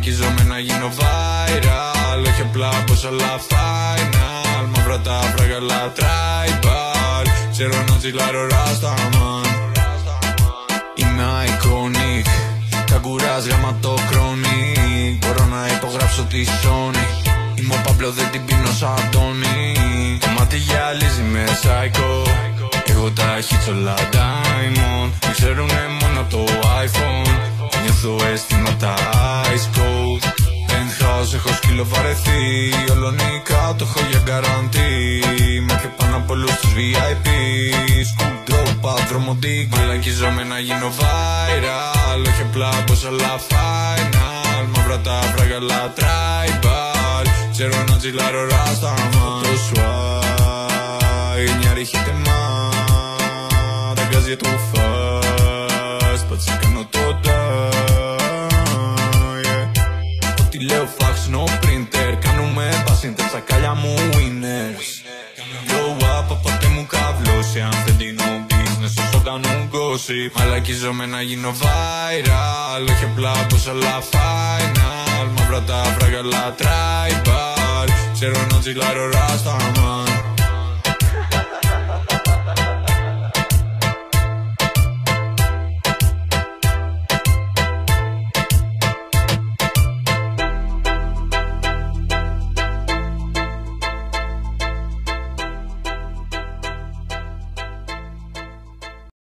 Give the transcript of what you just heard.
Μαλακίζομαι να γίνω viral, όχι απλά πως όλα final. Μαύρα τα φράγαλα tribal, ξέρω να τσιλάρω Rastaman. Είμαι iconic, καγκουράς γαμάτο chronic. Μπορώ να υπογράψω τη Sony. Είμαι ο Παύλο, δεν την πίνω σαν Τόνι. Το μάτι γυαλίζει με psycho, εγώ τα hits όλα diamond. Με ξέρουνε μόνο το iPhone, νιώθω αισθήματα ice cold. Penthouse έχω σκύλο βαρεθεί, ολονικά το έχω για guarantee. Με και πάνω από όλους τους VIP, σκουντρόπα, δρομοντίκ. Μαλακίζομαι να γίνω viral, όχι απλά πως όλα final. Μαύρα τα φράγαλα tribal, ξέρω να τσιλάρω Rastaman. Το swag, μια ρίχεται μα, τα γκάζια του fast, πάτσε κάνω το ό,τι λέω fax, no printer, κάνουμε passing, τα κάλια μου winners. Grow up, οπότε μου καβλώσει, αν δεν δίνω business, όσο κάνουν gossip. Μαλακίζομαι να γίνω viral, όχι απλά πως όλα final. Μαύρα τα φράγαλα tribal, ξέρω να τσιλάρω Rastaman.